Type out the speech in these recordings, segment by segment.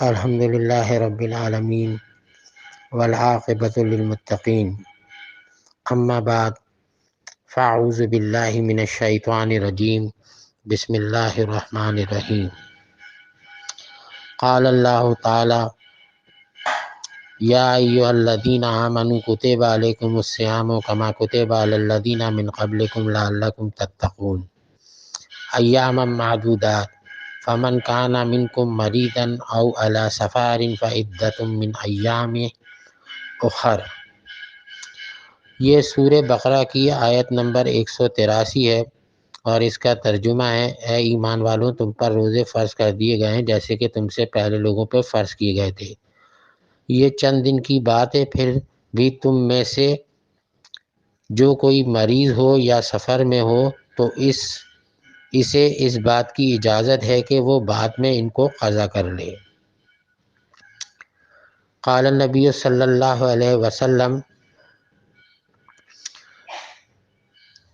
الحمد للہ رب العالمین والعاقبۃ للمتقین، اما بعد فاعوذ باللہ من الشیطان الرجیم، بسم اللہ الرحمن الرحیم۔ قال اللہ تعالی یا ایھا الذین آمنوا کتب علیکم الصیام کما کتب علی الذین من قبلکم لعلکم تتقون، ایاما معدودات، فمن کان منکم مریضا او علی سفر فعدۃ من ایام اخر۔ یہ سورہ بقرہ کی آیت نمبر 183 ہے اور اس کا ترجمہ ہے: اے ایمان والوں، تم پر روزے فرض کر دیے گئے ہیں جیسے کہ تم سے پہلے لوگوں پہ فرض کیے گئے تھے۔ یہ چند دن کی بات ہے، پھر بھی تم میں سے جو کوئی مریض ہو یا سفر میں ہو تو اسے اس بات کی اجازت ہے کہ وہ بعد میں ان کو قضا کر لے۔ قال النبی صلی اللہ علیہ وسلم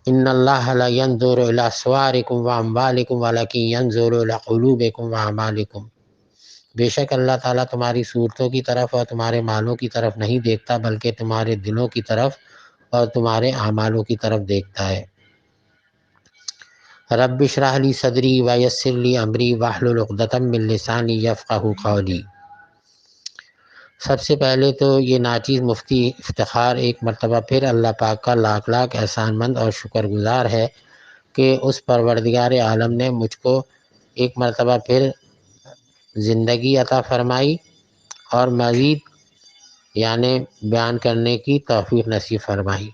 ان اللہ لا ينظر الى صورکم واموالکم ولکن ينظر الى قلوبکم واعمالکم۔ بے شک اللہ تعالیٰ تمہاری صورتوں کی طرف اور تمہارے مالوں کی طرف نہیں دیکھتا بلکہ تمہارے دلوں کی طرف اور تمہارے اعمالوں کی طرف دیکھتا ہے۔ رب اشرح لی صدری ویسر لی امری واحلل عقدۃ من لسانی یفقہوا قولی۔ سب سے پہلے تو یہ ناچیز مفتی افتخار ایک مرتبہ پھر اللہ پاک کا لاکھ لاکھ احسان مند اور شکر گزار ہے کہ اس پروردگار عالم نے مجھ کو ایک مرتبہ پھر زندگی عطا فرمائی اور مزید بیان کرنے کی توفیق نصیب فرمائی۔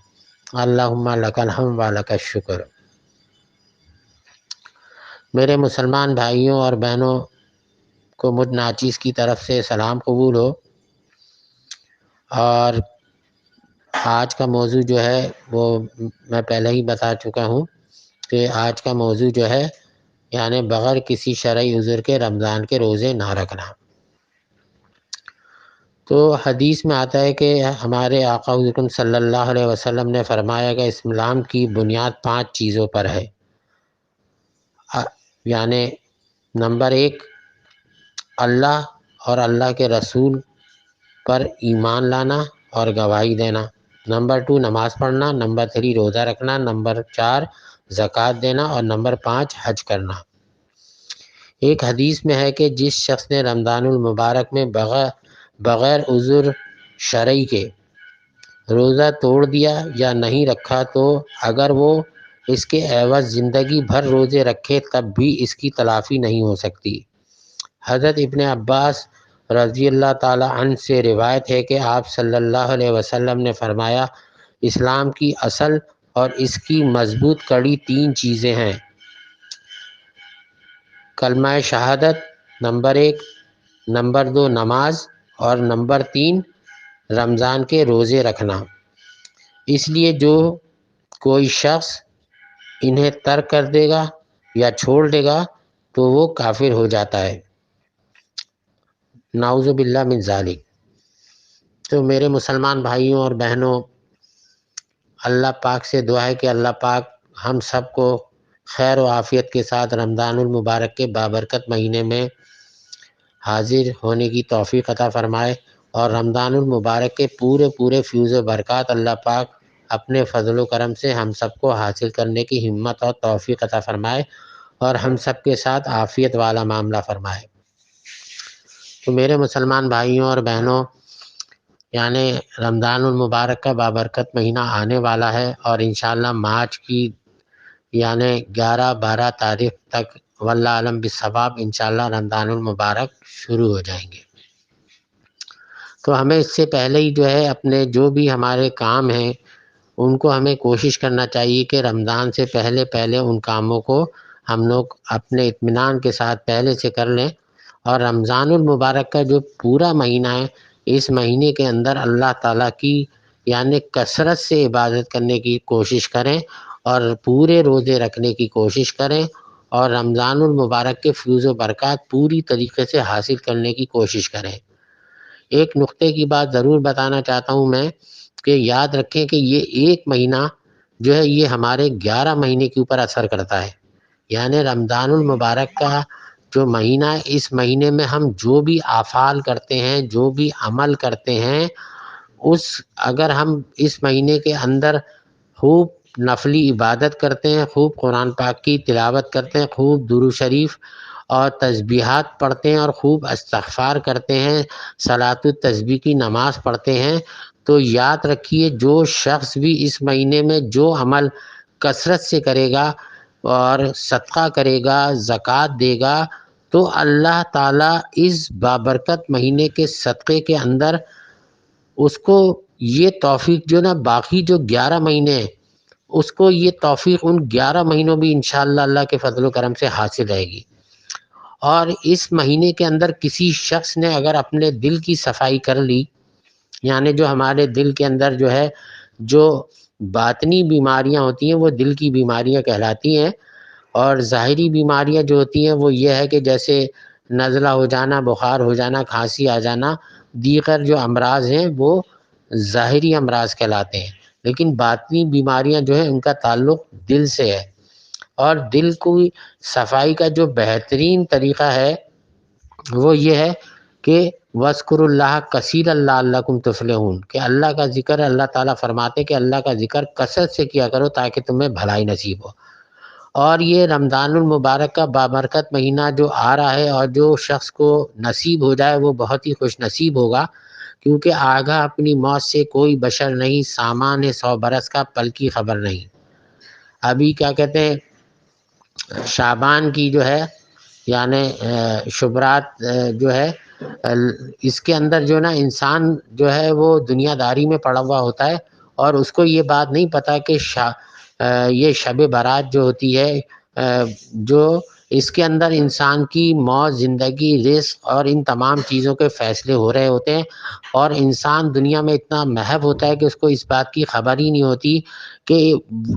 اللہم لک الحمد و لک الشکر۔ میرے مسلمان بھائیوں اور بہنوں کو مجھ ناچیز کی طرف سے سلام قبول ہو۔ اور آج کا موضوع جو ہے وہ میں پہلے ہی بتا چکا ہوں کہ آج کا موضوع جو ہے بغیر کسی شرعی عذر کے رمضان کے روزے نہ رکھنا۔ تو حدیث میں آتا ہے کہ ہمارے آقا حضور صلی اللہ علیہ وسلم نے فرمایا کہ اسلام کی بنیاد 5 چیزوں پر ہے، نمبر 1 اللہ اور اللہ کے رسول پر ایمان لانا اور گواہی دینا، نمبر 2 نماز پڑھنا، نمبر 3 روزہ رکھنا، نمبر 4 زکوٰۃ دینا اور نمبر 5 حج کرنا۔ ایک حدیث میں ہے کہ جس شخص نے رمضان المبارک میں بغیر عذر شرعی کے روزہ توڑ دیا یا نہیں رکھا تو اگر وہ اس کے عوض زندگی بھر روزے رکھے تب بھی اس کی تلافی نہیں ہو سکتی۔ حضرت ابن عباس رضی اللہ تعالی عنہ سے روایت ہے کہ آپ صلی اللہ علیہ وسلم نے فرمایا، اسلام کی اصل اور اس کی مضبوط کڑی 3 چیزیں ہیں: کلمہ شہادت نمبر 1، نمبر 2 نماز اور نمبر 3 رمضان کے روزے رکھنا۔ اس لیے جو کوئی شخص انہیں ترک کر دے گا یا چھوڑ دے گا تو وہ کافر ہو جاتا ہے، نعوذ باللہ من ذالک۔ تو میرے مسلمان بھائیوں اور بہنوں، اللہ پاک سے دعا ہے کہ اللہ پاک ہم سب کو خیر و عافیت کے ساتھ رمضان المبارک کے بابرکت مہینے میں حاضر ہونے کی توفیق عطا فرمائے اور رمضان المبارک کے پورے فیوز و برکات اللہ پاک اپنے فضل و کرم سے ہم سب کو حاصل کرنے کی ہمت اور توفیق عطا فرمائے اور ہم سب کے ساتھ عافیت والا معاملہ فرمائے۔ تو میرے مسلمان بھائیوں اور بہنوں، رمضان المبارک کا بابرکت مہینہ آنے والا ہے اور انشاءاللہ مارچ کی 11-12 تاریخ تک واللہ اعلم بالصواب انشاءاللہ رمضان المبارک شروع ہو جائیں گے۔ تو ہمیں اس سے پہلے ہی اپنے جو بھی ہمارے کام ہیں ان کو ہمیں کوشش کرنا چاہیے کہ رمضان سے پہلے ان کاموں کو ہم لوگ اپنے اطمینان کے ساتھ پہلے سے کر لیں، اور رمضان المبارک کا جو پورا مہینہ ہے اس مہینے کے اندر اللہ تعالیٰ کی کثرت سے عبادت کرنے کی کوشش کریں اور پورے روزے رکھنے کی کوشش کریں اور رمضان المبارک کے فیوز و برکات پوری طریقے سے حاصل کرنے کی کوشش کریں۔ ایک نقطے کی بات ضرور بتانا چاہتا ہوں میں کہ یاد رکھیں کہ یہ ایک مہینہ یہ ہمارے 11 مہینے کے اوپر اثر کرتا ہے، رمضان المبارک کا جو مہینہ ہے، اس مہینے میں ہم جو بھی اعمال کرتے ہیں، جو بھی عمل کرتے ہیں، اگر ہم اس مہینے کے اندر خوب نفلی عبادت کرتے ہیں، خوب قرآن پاک کی تلاوت کرتے ہیں، خوب درود شریف اور تسبیحات پڑھتے ہیں اور خوب استغفار کرتے ہیں، صلاۃ التسبیح کی نماز پڑھتے ہیں، تو یاد رکھیے جو شخص بھی اس مہینے میں جو عمل کثرت سے کرے گا اور صدقہ کرے گا، زکوٰۃ دے گا، تو اللہ تعالیٰ اس بابرکت مہینے کے صدقے کے اندر اس کو یہ توفیق جو نا باقی جو 11 مہینے ہیں اس کو یہ توفیق ان 11 مہینوں بھی انشاءاللہ اللہ کے فضل و کرم سے حاصل رہے گی۔ اور اس مہینے کے اندر کسی شخص نے اگر اپنے دل کی صفائی کر لی، یعنی جو ہمارے دل کے اندر جو ہے جو باطنی بیماریاں ہوتی ہیں وہ دل کی بیماریاں کہلاتی ہیں، اور ظاہری بیماریاں جو ہوتی ہیں وہ یہ ہے کہ جیسے نزلہ ہو جانا، بخار ہو جانا، کھانسی آ جانا، دیگر جو امراض ہیں وہ ظاہری امراض کہلاتے ہیں، لیکن باطنی بیماریاں جو ہیں ان کا تعلق دل سے ہے۔ اور دل کی صفائی کا جو بہترین طریقہ ہے وہ یہ ہے کہ وَاذْكُرُوا اللَّهَ كَثِيرًا لَعَلَّكُمْ تُفْلِحُونَ، کہ اللہ کا ذکر، اللہ تعالیٰ فرماتے کہ اللہ کا ذکر کثرت سے کیا کرو تاکہ تمہیں بھلائی نصیب ہو۔ اور یہ رمضان المبارک کا بابرکت مہینہ جو آ رہا ہے، اور جو شخص کو نصیب ہو جائے وہ بہت ہی خوش نصیب ہوگا، کیونکہ آگاہ اپنی موت سے کوئی بشر نہیں، سامان ہے 100 برس کا، پل کی خبر نہیں۔ ابھی کیا کہتے ہیں شعبان کی جو ہے یعنی شبرات جو ہے اس کے اندر جو نا انسان جو ہے وہ دنیا داری میں پڑا ہوا ہوتا ہے، اور اس کو یہ بات نہیں پتہ کہ یہ شب برات جو ہوتی ہے جو اس کے اندر انسان کی موت، زندگی، رزق اور ان تمام چیزوں کے فیصلے ہو رہے ہوتے ہیں، اور انسان دنیا میں اتنا محو ہوتا ہے کہ اس کو اس بات کی خبر ہی نہیں ہوتی کہ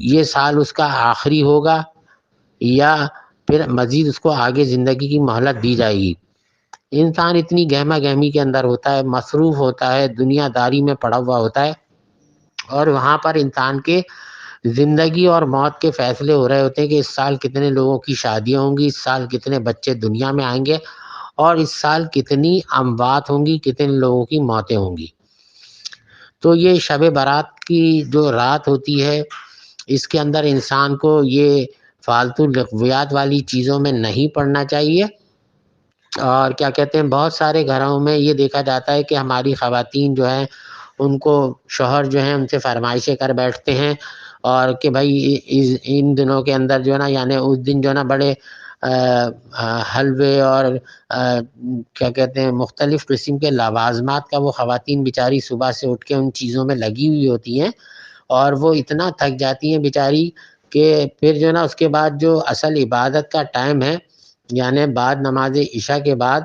یہ سال اس کا آخری ہوگا یا پھر مزید اس کو آگے زندگی کی مہلت دی جائے گی۔ انسان اتنی گہما گہمی کے اندر ہوتا ہے، مصروف ہوتا ہے، دنیا داری میں پڑا ہوا ہوتا ہے، اور وہاں پر انسان کے زندگی اور موت کے فیصلے ہو رہے ہوتے ہیں کہ اس سال کتنے لوگوں کی شادیاں ہوں گی، اس سال کتنے بچے دنیا میں آئیں گے، اور اس سال کتنی اموات ہوں گی، کتنے لوگوں کی موتیں ہوں گی۔ تو یہ شب برات کی جو رات ہوتی ہے اس کے اندر انسان کو یہ فالتو لغویات والی چیزوں میں نہیں پڑنا چاہیے۔ اور کیا کہتے ہیں بہت سارے گھروں میں یہ دیکھا جاتا ہے کہ ہماری خواتین جو ہیں ان کو شوہر جو ہیں ان سے فرمائشیں کر بیٹھتے ہیں، اور کہ بھائی ان دنوں کے اندر جو ہے نا یعنی اس دن جو ہے نا بڑے حلوے اور کیا کہتے ہیں مختلف قسم کے لوازمات کا وہ خواتین بیچاری صبح سے اٹھ کے ان چیزوں میں لگی ہوئی ہوتی ہیں، اور وہ اتنا تھک جاتی ہیں بیچاری کہ پھر جو ہے نا اس کے بعد جو اصل عبادت کا ٹائم ہے یعنی بعد نماز عشاء کے بعد،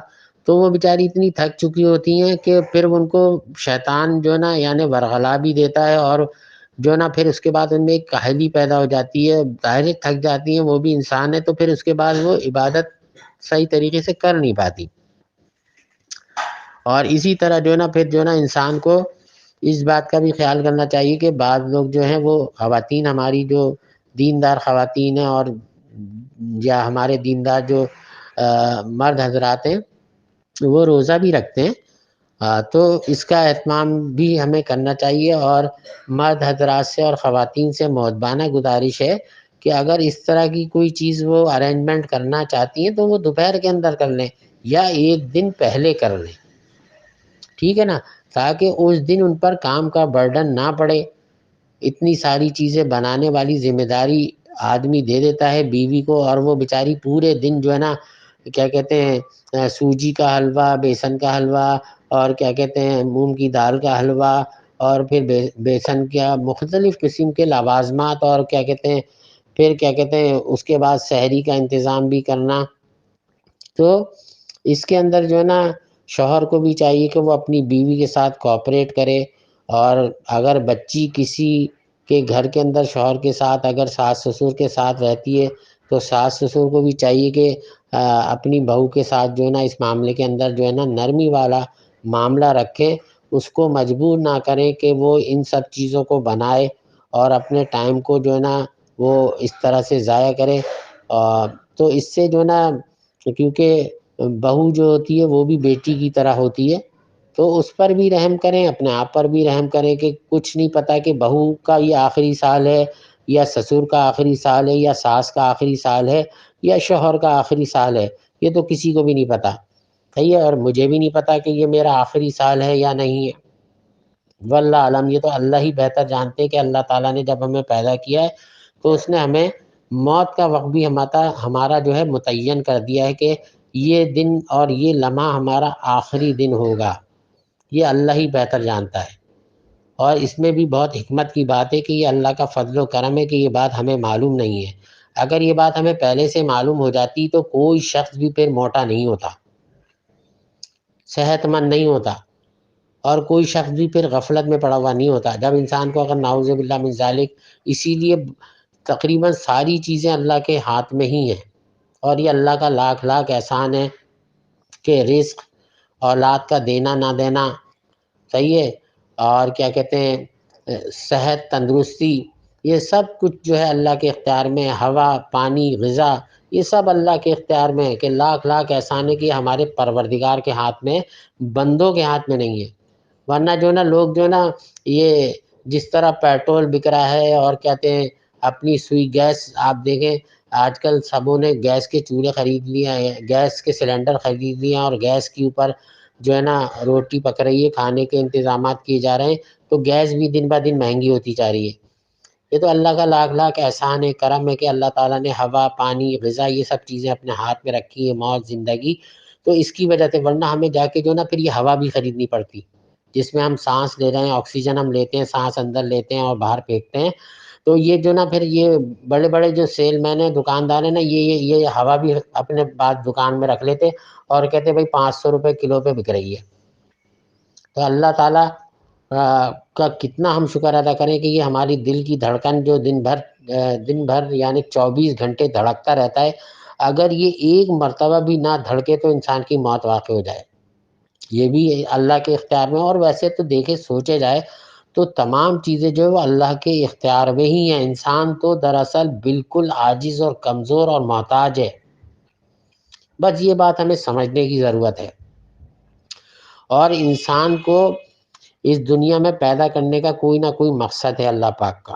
تو وہ بیچاری اتنی تھک چکی ہوتی ہیں کہ پھر ان کو شیطان جو ہے نا یعنی ورغلا بھی دیتا ہے، اور جو ہے نا پھر اس کے بعد ان میں ایک کاہلی پیدا ہو جاتی ہے، ظاہر تھک جاتی ہیں، وہ بھی انسان ہے، تو پھر اس کے بعد وہ عبادت صحیح طریقے سے کر نہیں پاتی۔ اور اسی طرح جو ہے نا پھر جو ہے نا انسان کو اس بات کا بھی خیال کرنا چاہیے کہ بعض لوگ جو ہیں وہ خواتین ہماری جو دیندار خواتین ہیں اور یا ہمارے دیندار جو مرد حضرات ہیں وہ روزہ بھی رکھتے ہیں، تو اس کا اہتمام بھی ہمیں کرنا چاہیے۔ اور مرد حضرات سے اور خواتین سے مؤدبانہ گزارش ہے کہ اگر اس طرح کی کوئی چیز وہ ارینجمنٹ کرنا چاہتی ہیں تو وہ دوپہر کے اندر کر لیں یا ایک دن پہلے کر لیں، ٹھیک ہے نا، تاکہ اس دن ان پر کام کا برڈن نہ پڑے۔ اتنی ساری چیزیں بنانے والی ذمہ داری آدمی دے دیتا ہے بیوی کو، اور وہ بیچاری پورے دن جو ہے نا کیا کہتے ہیں سوجی کا حلوہ، بیسن کا حلوہ، اور کیا کہتے ہیں مونگ کی دال کا حلوہ، اور پھر بیسن کا مختلف قسم کے لوازمات، اور کیا کہتے ہیں پھر کیا کہتے ہیں اس کے بعد سحری کا انتظام بھی کرنا۔ تو اس کے اندر جو ہے نا شوہر کو بھی چاہیے کہ وہ اپنی بیوی کے ساتھ کوآپریٹ کرے، اور اگر بچی کسی کے گھر کے اندر شوہر کے ساتھ اگر ساس سسر کے ساتھ رہتی ہے تو ساس سسر کو بھی چاہیے کہ اپنی بہو کے ساتھ جو ہے نا اس معاملے کے اندر جو ہے نا نرمی والا معاملہ رکھیں، اس کو مجبور نہ کریں کہ وہ ان سب چیزوں کو بنائے اور اپنے ٹائم کو جو ہے نا وہ اس طرح سے ضائع کرے۔ تو اس سے جو ہے نا کیونکہ بہو جو ہوتی ہے وہ بھی بیٹی کی طرح ہوتی ہے، تو اس پر بھی رحم کریں، اپنے آپ پر بھی رحم کریں کہ کچھ نہیں پتہ کہ بہو کا یہ آخری سال ہے یا سسر کا آخری سال ہے یا ساس کا آخری سال ہے یا شوہر کا آخری سال ہے، یہ تو کسی کو بھی نہیں پتہ، صحیح ہے، اور مجھے بھی نہیں پتہ کہ یہ میرا آخری سال ہے یا نہیں ہے، واللہ عالم، یہ تو اللہ ہی بہتر جانتے ہیں کہ اللہ تعالیٰ نے جب ہمیں پیدا کیا ہے تو اس نے ہمیں موت کا وقت بھی ہمارا جو ہے متعین کر دیا ہے کہ یہ دن اور یہ لمحہ ہمارا آخری دن ہوگا، یہ اللہ ہی بہتر جانتا ہے۔ اور اس میں بھی بہت حکمت کی بات ہے کہ یہ اللہ کا فضل و کرم ہے کہ یہ بات ہمیں معلوم نہیں ہے، اگر یہ بات ہمیں پہلے سے معلوم ہو جاتی تو کوئی شخص بھی پھر موٹا نہیں ہوتا، صحت مند نہیں ہوتا، اور کوئی شخص بھی پھر غفلت میں پڑا ہوا نہیں ہوتا۔ جب انسان کو اگر نعوذ باللہ من ذالک، اسی لیے تقریباً ساری چیزیں اللہ کے ہاتھ میں ہی ہیں، اور یہ اللہ کا لاکھ لاکھ احسان ہے کہ رزق، اولاد کا دینا نہ دینا، صحیح ہے، اور کیا کہتے ہیں صحت، تندرستی، یہ سب کچھ جو ہے اللہ کے اختیار میں، ہوا، پانی، غذا، یہ سب اللہ کے اختیار میں ہے کہ لاکھ لاکھ احسان ہے کہ ہمارے پروردگار کے ہاتھ میں، بندوں کے ہاتھ میں نہیں ہے۔ ورنہ جو نا لوگ جو نا یہ جس طرح پیٹرول بک رہا ہے اور کہتے ہیں اپنی سوئی گیس، آپ دیکھیں آج کل سبوں نے گیس کے چولہے خرید لیے ہیں، گیس کے سلنڈر خرید لیے ہیں، اور گیس کے اوپر جو ہے نا روٹی پک رہی ہے، کھانے کے انتظامات کیے جا رہے ہیں، تو گیس بھی دن بہ دن مہنگی ہوتی جا رہی ہے۔ یہ تو اللہ کا لاکھ لاکھ احسان ہے، کرم ہے کہ اللہ تعالیٰ نے ہوا، پانی، غذا، یہ سب چیزیں اپنے ہاتھ میں رکھی ہیں، موت، زندگی، تو اس کی وجہ سے، ورنہ ہمیں جا کے جو نا پھر یہ ہوا بھی خریدنی پڑتی جس میں ہم سانس لے رہے ہیں، آکسیجن ہم لیتے ہیں، سانس اندر لیتے ہیں اور باہر پھینکتے ہیں، تو یہ جو نا پھر یہ بڑے بڑے جو سیل مین ہیں، دکاندار ہیں نا، یہ ہوا بھی اپنے بعد دکان میں رکھ لیتے اور کہتے بھائی 500 روپے کلو پہ بک رہی ہے۔ تو اللہ تعالیٰ کا کتنا ہم شکر ادا کریں کہ یہ ہماری دل کی دھڑکن جو دن بھر یعنی 24 گھنٹے دھڑکتا رہتا ہے، اگر یہ ایک مرتبہ بھی نہ دھڑکے تو انسان کی موت واقع ہو جائے، یہ بھی اللہ کے اختیار میں۔ اور ویسے تو دیکھے سوچے جائے تو تمام چیزیں جو ہے وہ اللہ کے اختیار میں ہی ہیں، انسان تو دراصل بالکل عاجز اور کمزور اور محتاج ہے، بس یہ بات ہمیں سمجھنے کی ضرورت ہے۔ اور انسان کو اس دنیا میں پیدا کرنے کا کوئی نہ کوئی مقصد ہے اللہ پاک کا،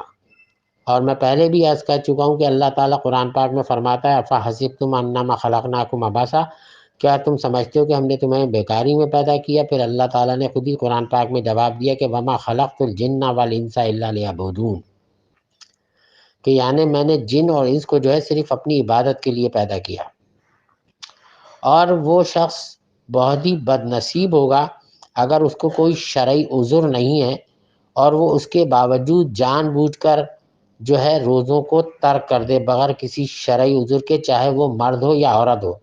اور میں پہلے بھی عرض کر چکا ہوں کہ اللہ تعالیٰ قرآن پاک میں فرماتا ہے افحسبتم انما خلقناکم عبثا، کیا تم سمجھتے ہو کہ ہم نے تمہیں بیکاری میں پیدا کیا؟ پھر اللہ تعالیٰ نے خود ہی قرآن پاک میں جواب دیا کہ وما خلقت الجن والانس الا لیعبدون، کہ یعنی میں نے جن اور انس کو جو ہے صرف اپنی عبادت کے لیے پیدا کیا۔ اور وہ شخص بہت ہی بد نصیب ہوگا اگر اس کو کوئی شرعی عذر نہیں ہے اور وہ اس کے باوجود جان بوجھ کر جو ہے روزوں کو ترک کر دے بغیر کسی شرعی عذر کے، چاہے وہ مرد ہو یا عورت ہو،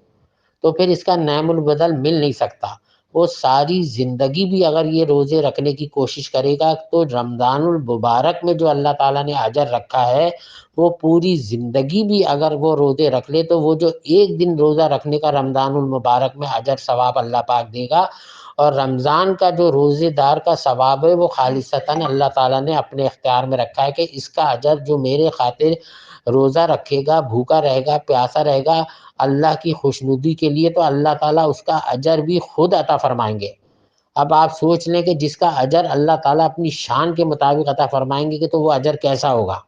تو پھر اس کا نعم البدل مل نہیں سکتا۔ وہ ساری زندگی بھی اگر یہ روزے رکھنے کی کوشش کرے گا تو رمضان المبارک میں جو اللہ تعالیٰ نے اجر رکھا ہے، وہ پوری زندگی بھی اگر وہ روزے رکھ لے تو وہ جو ایک دن روزہ رکھنے کا رمضان المبارک میں اجر ثواب اللہ پاک دے گا، اور رمضان کا جو روزے دار کا ثواب ہے وہ خالصتاً اللہ تعالیٰ نے اپنے اختیار میں رکھا ہے کہ اس کا اجر جو میرے خاطر روزہ رکھے گا، بھوکا رہے گا، پیاسا رہے گا اللہ کی خوشنودی کے لیے، تو اللہ تعالیٰ اس کا اجر بھی خود عطا فرمائیں گے۔ اب آپ سوچ لیں کہ جس کا اجر اللہ تعالیٰ اپنی شان کے مطابق عطا فرمائیں گے کہ تو وہ اجر کیسا ہوگا؟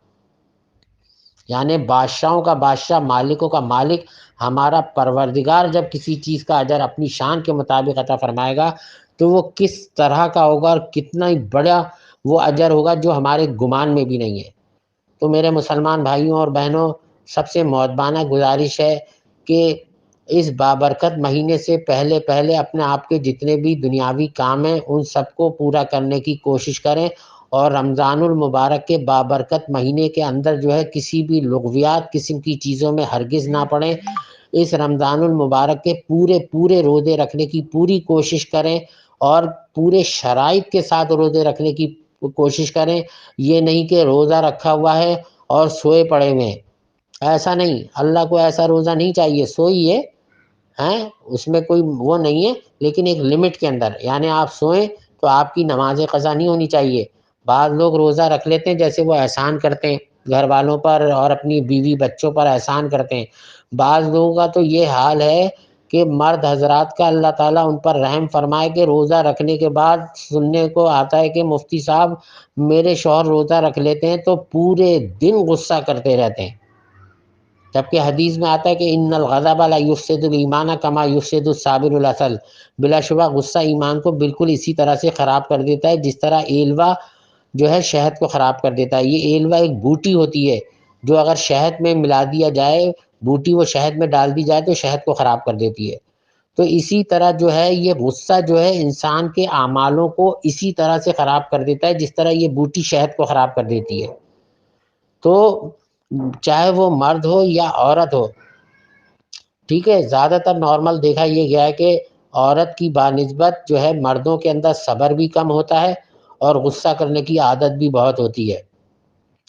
یعنی بادشاہوں کا بادشاہ، مالکوں کا مالک، ہمارا پروردگار جب کسی چیز کا اجر اپنی شان کے مطابق عطا فرمائے گا تو وہ کس طرح کا ہوگا اور کتنا ہی بڑا وہ اجر ہوگا جو ہمارے گمان میں بھی نہیں ہے۔ تو میرے مسلمان بھائیوں اور بہنوں، سب سے مؤدبانہ گزارش ہے کہ اس بابرکت مہینے سے پہلے اپنے آپ کے جتنے بھی دنیاوی کام ہیں ان سب کو پورا کرنے کی کوشش کریں، اور رمضان المبارک کے بابرکت مہینے کے اندر جو ہے کسی بھی لغویات قسم کی چیزوں میں ہرگز نہ پڑیں۔ اس رمضان المبارک کے پورے روزے رکھنے کی پوری کوشش کریں، اور پورے شرائط کے ساتھ روزے رکھنے کی کوشش کریں۔ یہ نہیں کہ روزہ رکھا ہوا ہے اور سوئے پڑے ہوئے ہیں، ایسا نہیں، اللہ کو ایسا روزہ نہیں چاہیے، سوئیے ہیں، اس میں کوئی وہ نہیں ہے، لیکن ایک لمٹ کے اندر، یعنی آپ سوئیں تو آپ کی نماز قضا نہیں ہونی چاہیے۔ بعض لوگ روزہ رکھ لیتے ہیں جیسے وہ احسان کرتے ہیں گھر والوں پر اور اپنی بیوی بچوں پر احسان کرتے ہیں۔ بعض لوگوں کا تو یہ حال ہے کہ مرد حضرات کا اللہ تعالیٰ ان پر رحم فرمائے کہ روزہ رکھنے کے بعد سننے کو آتا ہے کہ مفتی صاحب میرے شوہر روزہ رکھ لیتے ہیں تو پورے دن غصہ کرتے رہتے ہیں، جبکہ حدیث میں آتا ہے کہ ان الغضب لا یفسد الایمان کما یفسد الصابر العسل، بلا شبہ غصہ ایمان کو بالکل اسی طرح سے خراب کر دیتا ہے جس طرح ایلوا جو ہے شہد کو خراب کر دیتا ہے۔ یہ ایلوا ایک بوٹی ہوتی ہے جو اگر شہد میں ملا دیا جائے، بوٹی وہ شہد میں ڈال دی جائے تو شہد کو خراب کر دیتی ہے۔ تو اسی طرح جو ہے یہ غصہ جو ہے انسان کے اعمالوں کو اسی طرح سے خراب کر دیتا ہے جس طرح یہ بوٹی شہد کو خراب کر دیتی ہے۔ تو چاہے وہ مرد ہو یا عورت ہو، ٹھیک ہے، زیادہ تر نارمل دیکھا یہ گیا ہے کہ عورت کی بانسبت جو ہے مردوں کے اندر صبر بھی کم ہوتا ہے اور غصہ کرنے کی عادت بھی بہت ہوتی ہے۔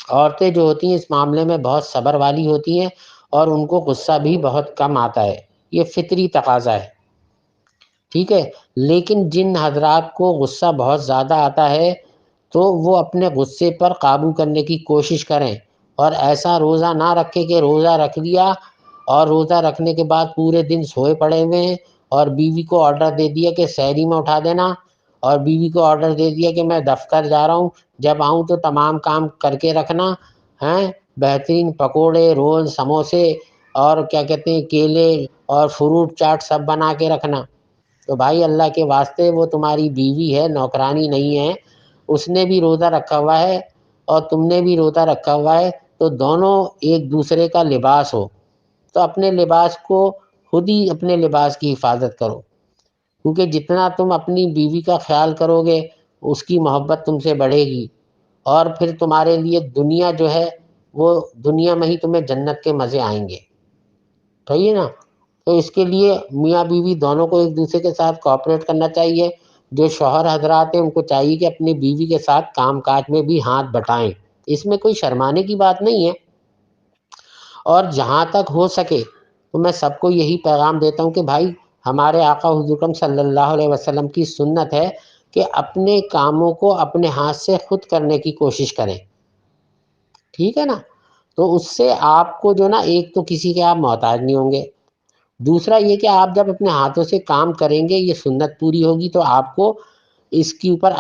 عورتیں جو ہوتی ہیں اس معاملے میں بہت صبر والی ہوتی ہیں اور ان کو غصہ بھی بہت کم آتا ہے، یہ فطری تقاضا ہے، ٹھیک ہے۔ لیکن جن حضرات کو غصہ بہت زیادہ آتا ہے تو وہ اپنے غصے پر قابو کرنے کی کوشش کریں اور ایسا روزہ نہ رکھیں کہ روزہ رکھ لیا اور روزہ رکھنے کے بعد پورے دن سوئے پڑے ہوئے ہیں اور بیوی کو آرڈر دے دیا کہ سحری میں اٹھا دینا، اور بیوی کو آرڈر دے دیا کہ میں دفتر جا رہا ہوں، جب آؤں تو تمام کام کر کے رکھنا ہیں، بہترین پکوڑے، رول، سموسے اور کیا کہتے ہیں کیلے اور فروٹ چاٹ سب بنا کے رکھنا۔ تو بھائی اللہ کے واسطے وہ تمہاری بیوی ہے، نوکرانی نہیں ہے، اس نے بھی روزہ رکھا ہوا ہے اور تم نے بھی روزہ رکھا ہوا ہے، تو دونوں ایک دوسرے کا لباس ہو، تو اپنے لباس کو خود ہی اپنے لباس کی حفاظت کرو، کیونکہ جتنا تم اپنی بیوی کا خیال کرو گے اس کی محبت تم سے بڑھے گی اور پھر تمہارے لیے دنیا جو ہے وہ دنیا میں ہی تمہیں جنت کے مزے آئیں گے، صحیح ہے نا۔ تو اس کے لیے میاں بیوی دونوں کو ایک دوسرے کے ساتھ کوآپریٹ کرنا چاہیے۔ جو شوہر حضرات ہیں ان کو چاہیے کہ اپنی بیوی کے ساتھ کام کاج میں بھی ہاتھ بٹائیں، اس میں کوئی شرمانے کی بات نہیں ہے۔ اور جہاں تک ہو سکے تو میں سب کو یہی پیغام دیتا ہوں کہ بھائی ہمارے آقا حضور اکرم صلی اللہ علیہ وسلم کی سنت ہے کہ اپنے کاموں کو اپنے ہاتھ سے خود کرنے کی کوشش کریں، ٹھیک ہے نا۔ تو اس سے آپ کو جو نا ایک تو کسی کے آپ محتاج نہیں ہوں گے، دوسرا یہ کہ آپ جب اپنے ہاتھوں سے کام کریں گے یہ سنت پوری ہوگی تو آپ کو اس کے اوپر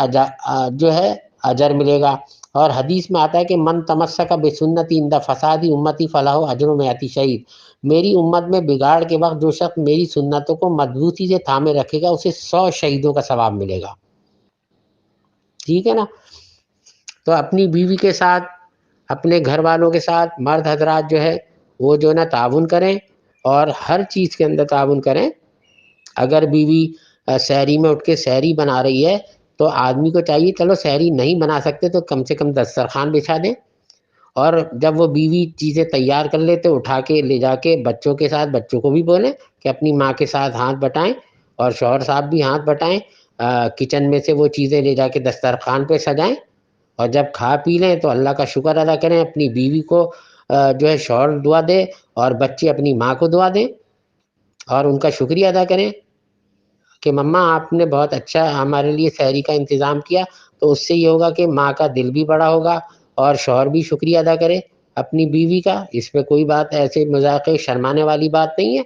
جو ہے اجر ملے گا۔ اور حدیث میں آتا ہے کہ من تمسک بسنتی عند فساد امتی فلہ اجر مئات شہید، میری امت میں بگاڑ کے وقت جو شخص میری سنتوں کو مضبوطی سے تھامے رکھے گا اسے 100 شہیدوں کا ثواب ملے گا، ٹھیک ہے نا۔ تو اپنی بیوی کے ساتھ، اپنے گھر والوں کے ساتھ مرد حضرات جو ہے وہ جو ہے نا تعاون کریں اور ہر چیز کے اندر تعاون کریں۔ اگر بیوی سحری میں اٹھ کے سحری بنا رہی ہے تو آدمی کو چاہیے چلو سحری نہیں بنا سکتے تو کم سے کم دسترخوان بچھا دیں، اور جب وہ بیوی چیزیں تیار کر لے تو اٹھا کے لے جا کے بچوں کے ساتھ بچوں کو بھی بولیں کہ اپنی ماں کے ساتھ ہاتھ بٹائیں اور شوہر صاحب بھی ہاتھ بٹائیں، کچن میں سے وہ چیزیں لے جا کے دسترخوان پہ سجائیں، اور جب کھا پی لیں تو اللہ کا شکر ادا کریں، اپنی بیوی کو جو ہے شوہر دعا دے اور بچے اپنی ماں کو دعا دیں اور ان کا شکریہ ادا کریں کہ مما آپ نے بہت اچھا ہمارے لیے سحری کا انتظام کیا۔ تو اس سے یہ ہوگا کہ ماں کا دل بھی بڑا ہوگا اور شوہر بھی شکریہ ادا کرے اپنی بیوی کا، اس میں کوئی بات ایسے مذاق شرمانے والی بات نہیں ہے۔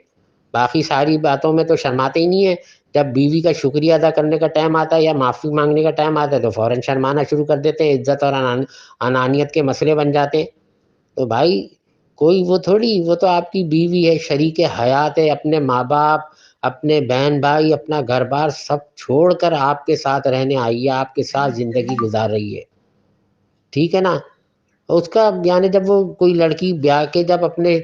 باقی ساری باتوں میں تو شرماتے ہی نہیں ہیں، جب بیوی کا شکریہ ادا کرنے کا ٹائم آتا ہے یا معافی مانگنے کا ٹائم آتا ہے تو فوراً شرمانا شروع کر دیتے ہیں، عزت اور انانیت کے مسئلے بن جاتے ہیں۔ تو بھائی کوئی وہ تھوڑی، وہ تو آپ کی بیوی ہے، شریک حیات ہے، اپنے ماں باپ، اپنے بہن بھائی، اپنا گھر بار سب چھوڑ کر آپ کے ساتھ رہنے آئی ہے، آپ کے ساتھ زندگی گزار رہی ہے، ٹھیک ہے نا۔ اس کا یعنی جب وہ کوئی لڑکی بیاہ کے جب اپنے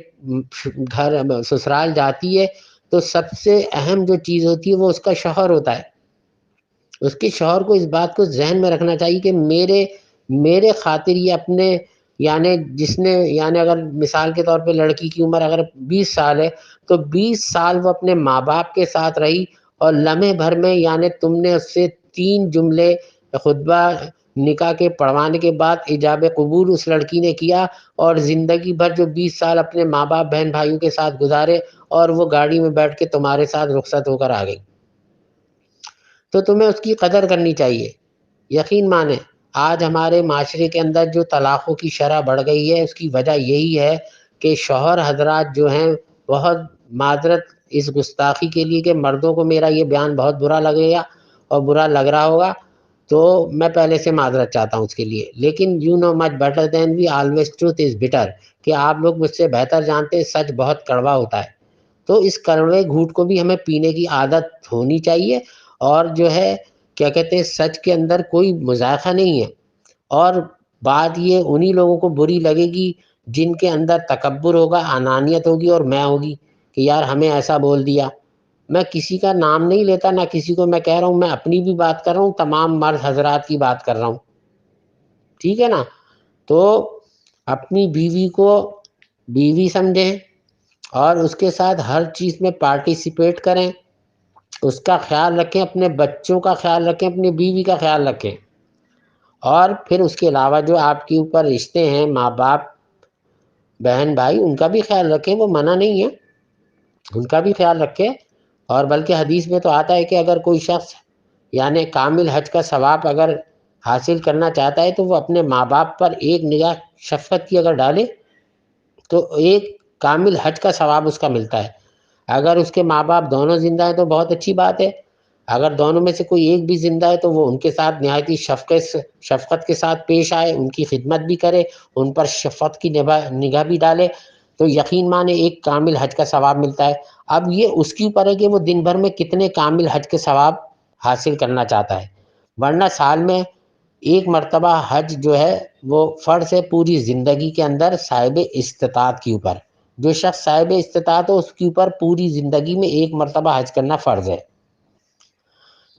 گھر سسرال جاتی ہے تو سب سے اہم جو چیز ہوتی ہے وہ اس کا شوہر ہوتا ہے۔ اس کے شوہر کو اس بات کو ذہن میں رکھنا چاہیے کہ میرے خاطر یہ اپنے یعنی جس نے یعنی اگر مثال کے طور پہ لڑکی کی عمر اگر 20 سال ہے تو 20 سال وہ اپنے ماں باپ کے ساتھ رہی اور لمحے بھر میں یعنی تم نے اس سے 3 جملے خطبہ نکاح کے پڑھوانے کے بعد ایجاب قبول اس لڑکی نے کیا اور زندگی بھر جو 20 سال اپنے ماں باپ بہن بھائیوں کے ساتھ گزارے اور وہ گاڑی میں بیٹھ کے تمہارے ساتھ رخصت ہو کر آ گئی، تو تمہیں اس کی قدر کرنی چاہیے۔ یقین مانیں آج ہمارے معاشرے کے اندر جو طلاقوں کی شرح بڑھ گئی ہے اس کی وجہ یہی ہے کہ شوہر حضرات جو ہیں بہت معذرت اس گستاخی کے لیے کہ مردوں کو میرا یہ بیان بہت برا لگے گا اور برا لگ رہا ہوگا، تو میں پہلے سے معذرت چاہتا ہوں اس کے لیے. لیکن you know much better than we always truth is bitter, کہ آپ لوگ مجھ سے بہتر جانتے ہیں سچ بہت کڑوا ہوتا ہے. تو اس کڑوے گھونٹ کو بھی ہمیں پینے کی عادت ہونی چاہیے. اور جو ہے کیا کہتے ہیں، سچ کے اندر کوئی مذائقہ نہیں ہے. اور بات یہ انہی لوگوں کو بری لگے گی جن کے اندر تکبر ہوگا، انانیت ہوگی اور میں ہوگی کہ یار ہمیں ایسا بول دیا. میں کسی کا نام نہیں لیتا، نہ کسی کو میں کہہ رہا ہوں، میں اپنی بھی بات کر رہا ہوں، تمام مرد حضرات کی بات کر رہا ہوں، ٹھیک ہے نا. تو اپنی بیوی کو بیوی سمجھیں اور اس کے ساتھ ہر چیز میں پارٹیسپیٹ کریں، اس کا خیال رکھیں، اپنے بچوں کا خیال رکھیں، اپنی بیوی کا خیال رکھیں. اور پھر اس کے علاوہ جو آپ کے اوپر رشتے ہیں، ماں باپ، بہن بھائی، ان کا بھی خیال رکھیں، وہ منع نہیں ہے، ان کا بھی خیال رکھیں. اور بلکہ حدیث میں تو آتا ہے کہ اگر کوئی شخص یعنی کامل حج کا ثواب اگر حاصل کرنا چاہتا ہے تو وہ اپنے ماں باپ پر ایک نگاہ شفقت کی اگر ڈالے تو ایک کامل حج کا ثواب اس کا ملتا ہے. اگر اس کے ماں باپ دونوں زندہ ہیں تو بہت اچھی بات ہے. اگر دونوں میں سے کوئی ایک بھی زندہ ہے تو وہ ان کے ساتھ نہایت ہی شفقت کے ساتھ پیش آئے، ان کی خدمت بھی کرے، ان پر شفقت کی نگاہ بھی ڈالے، تو یقین مانے ایک کامل حج کا ثواب ملتا ہے. اب یہ اس کے اوپر ہے کہ وہ دن بھر میں کتنے کامل حج کے ثواب حاصل کرنا چاہتا ہے. ورنہ سال میں ایک مرتبہ حج جو ہے وہ فرض ہے پوری زندگی کے اندر صاحب استطاعت کے اوپر. جو شخص صاحب استطاعت ہو اس کے اوپر پوری زندگی میں ایک مرتبہ حج کرنا فرض ہے.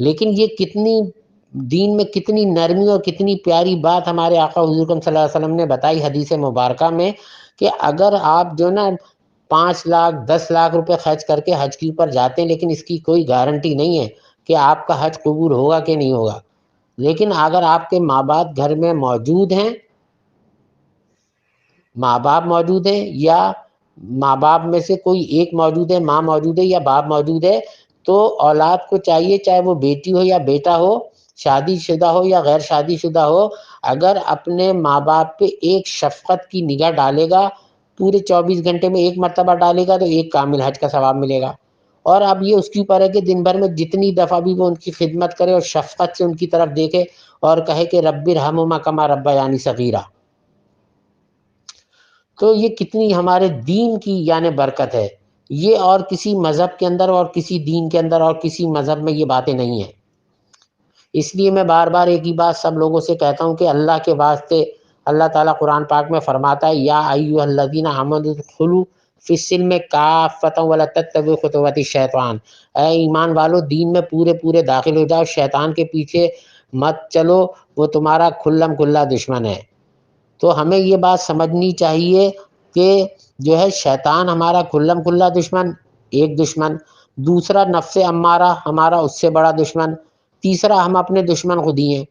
لیکن یہ کتنی دین میں کتنی نرمی اور کتنی پیاری بات ہمارے آقا حضور صلی اللہ علیہ وسلم نے بتائی حدیث مبارکہ میں کہ اگر آپ جو نا 5 لاکھ 10 لاکھ روپے خرچ کر کے حج کے اوپر جاتے ہیں، لیکن اس کی کوئی گارنٹی نہیں ہے کہ آپ کا حج قبول ہوگا کہ نہیں ہوگا. لیکن اگر آپ کے ماں باپ گھر میں موجود ہیں، ماں باپ موجود ہیں یا ماں باپ میں سے کوئی ایک موجود ہے، ماں موجود ہے یا باپ موجود ہے، تو اولاد کو چاہیے چاہے وہ بیٹی ہو یا بیٹا ہو، شادی شدہ ہو یا غیر شادی شدہ ہو، اگر اپنے ماں باپ پہ ایک شفقت کی نگاہ ڈالے گا، پورے 24 گھنٹے میں ایک مرتبہ ڈالے گا، تو ایک کامل حج کا ثواب ملے گا. اور اب یہ اس کے اوپر ہے کہ دن بھر میں جتنی دفعہ بھی وہ ان کی خدمت کرے اور شفقت سے ان کی طرف دیکھے اور کہے کہ رب ارحمہما کما ربیانی صغیرا. تو یہ کتنی ہمارے دین کی یعنی برکت ہے. یہ اور کسی مذہب کے اندر اور کسی دین کے اندر اور کسی مذہب میں یہ باتیں نہیں ہیں. اس لیے میں بار بار ایک ہی بات سب لوگوں سے کہتا ہوں کہ اللہ کے واسطے اللہ تعالیٰ قرآن پاک میں فرماتا ہے یا ایھا الذین آمنوا ادخلوا فی السلم کافۃ ولا تتبعوا خطوات الشیطان. اے ایمان والو، دین میں پورے پورے داخل ہو جاؤ، شیطان کے پیچھے مت چلو، وہ تمہارا کھلم کھلا دشمن ہے. تو ہمیں یہ بات سمجھنی چاہیے کہ جو ہے شیطان ہمارا کھلم کھلا دشمن ایک دشمن، دوسرا نفس امارہ ہمارا اس سے بڑا دشمن، تیسرا ہم اپنے دشمن خود ہی ہیں.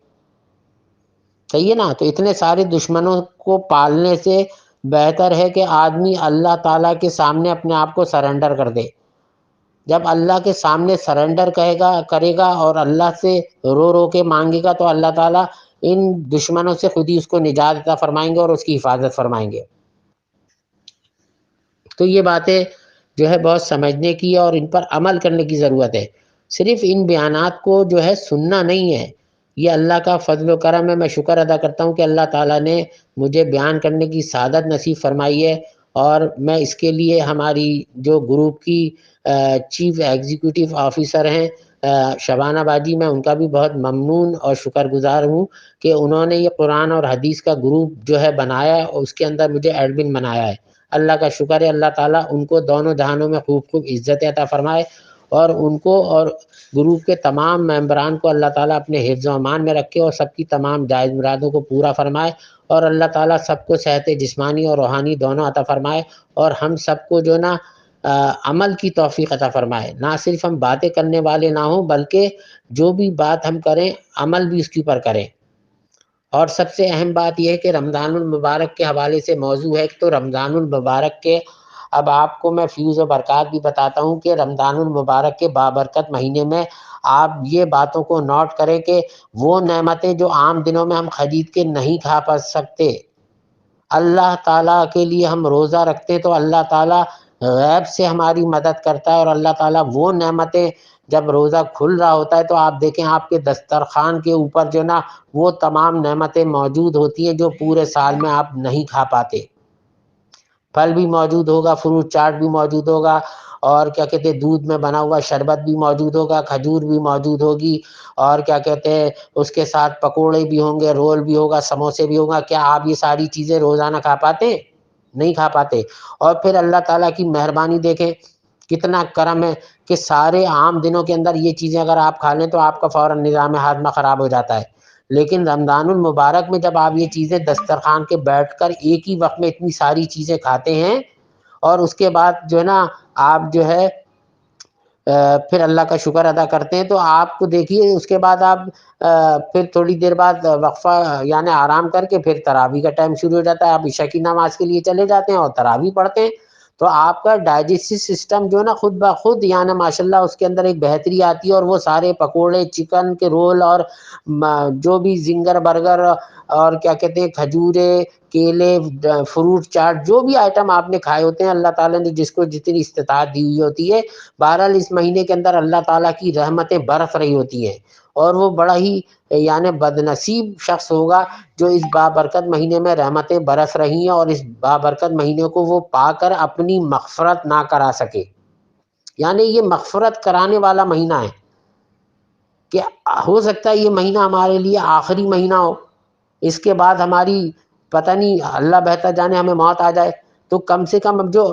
صحیح ہے نا. تو اتنے سارے دشمنوں کو پالنے سے بہتر ہے کہ آدمی اللہ تعالیٰ کے سامنے اپنے آپ کو سرنڈر کر دے. جب اللہ کے سامنے سرنڈر کرے گا اور اللہ سے رو رو کے مانگے گا تو اللہ تعالیٰ ان دشمنوں سے خود ہی اس کو نجات عطا فرمائیں گے اور اس کی حفاظت فرمائیں گے. تو یہ باتیں جو ہے بہت سمجھنے کی اور ان پر عمل کرنے کی ضرورت ہے. صرف ان بیانات کو جو ہے سننا نہیں ہے، یہ اللہ کا فضل و کرم ہے. میں شکر ادا کرتا ہوں کہ اللہ تعالیٰ نے مجھے بیان کرنے کی سعادت نصیب فرمائی ہے، اور میں اس کے لیے ہماری جو گروپ کی چیف ایگزیکٹو آفیسر ہیں شبانہ باجی، میں ان کا بھی بہت ممنون اور شکر گزار ہوں کہ انہوں نے یہ قرآن اور حدیث کا گروپ جو ہے بنایا ہے اور اس کے اندر مجھے ایڈمن بنایا ہے. اللہ کا شکر ہے. اللہ تعالیٰ ان کو دونوں جہانوں میں خوب خوب عزت عطا فرمائے، اور ان کو اور گروپ کے تمام ممبران کو اللہ تعالیٰ اپنے حفظ و امان میں رکھے اور سب کی تمام جائز مرادوں کو پورا فرمائے، اور اللہ تعالیٰ سب کو صحت جسمانی اور روحانی دونوں عطا فرمائے، اور ہم سب کو جو نا عمل کی توفیق عطا فرمائے. نہ صرف ہم باتیں کرنے والے نہ ہوں بلکہ جو بھی بات ہم کریں عمل بھی اس کے اوپر کریں. اور سب سے اہم بات یہ ہے کہ رمضان المبارک کے حوالے سے موضوع ہے تو رمضان المبارک کے اب آپ کو میں فیوز و برکات بھی بتاتا ہوں کہ رمضان المبارک کے بابرکت مہینے میں آپ یہ باتوں کو نوٹ کریں کہ وہ نعمتیں جو عام دنوں میں ہم خرید کے نہیں کھا سکتے، اللہ تعالیٰ کے لیے ہم روزہ رکھتے تو اللہ تعالیٰ غیب سے ہماری مدد کرتا ہے، اور اللہ تعالیٰ وہ نعمتیں جب روزہ کھل رہا ہوتا ہے تو آپ دیکھیں آپ کے دسترخوان کے اوپر جو نا وہ تمام نعمتیں موجود ہوتی ہیں جو پورے سال میں آپ نہیں کھا پاتے۔ پھل بھی موجود ہوگا، فروٹ چاٹ بھی موجود ہوگا، اور کیا کہتے ہیں دودھ میں بنا ہوا شربت بھی موجود ہوگا، کھجور بھی موجود ہوگی، اور کیا کہتے ہیں اس کے ساتھ پکوڑے بھی ہوں گے، رول بھی ہوگا، سموسے بھی ہوگا۔ کیا آپ یہ ساری چیزیں روزانہ کھا پاتے ہیں؟ نہیں کھا پاتے۔ اور پھر اللہ تعالیٰ کی مہربانی دیکھیں کتنا کرم ہے کہ سارے عام دنوں کے اندر یہ چیزیں اگر آپ کھا لیں تو آپ کا فوراً نظام ہاضمہ خراب ہو جاتا ہے، لیکن رمضان المبارک میں جب آپ یہ چیزیں دسترخوان کے بیٹھ کر ایک ہی وقت میں اتنی ساری چیزیں کھاتے ہیں، اور اس کے بعد جو ہے نا آپ جو ہے پھر اللہ کا شکر ادا کرتے ہیں، تو آپ کو دیکھیے اس کے بعد آپ پھر تھوڑی دیر بعد وقفہ یعنی آرام کر کے پھر تراویح کا ٹائم شروع ہو جاتا ہے، آپ عشاء کی نماز کے لیے چلے جاتے ہیں اور تراویح پڑھتے ہیں، تو آپ کا ڈائجسٹو سسٹم جو ہے نا خود بخود یعنی ماشاءاللہ اس کے اندر ایک بہتری آتی ہے، اور وہ سارے پکوڑے، چکن کے رول، اور جو بھی زنگر برگر، اور کیا کہتے ہیں کھجورے، کیلے، فروٹ چاٹ، جو بھی آئٹم آپ نے کھائے ہوتے ہیں، اللہ تعالیٰ نے جس کو جتنی استطاعت دی ہوئی ہوتی ہے، بہرحال اس مہینے کے اندر اللہ تعالیٰ کی رحمتیں برس رہی ہوتی ہیں، اور وہ بڑا ہی یعنی بدنصیب شخص ہوگا جو اس بابرکت مہینے میں رحمتیں برس رہی ہیں اور اس بابرکت مہینے کو وہ پا کر اپنی مغفرت نہ کرا سکے۔ یعنی یہ مغفرت کرانے والا مہینہ ہے کہ ہو سکتا ہے یہ مہینہ ہمارے لیے آخری مہینہ ہو، اس کے بعد ہماری پتہ نہیں اللہ بہتر جانے ہمیں موت آ جائے، تو کم سے کم اب جو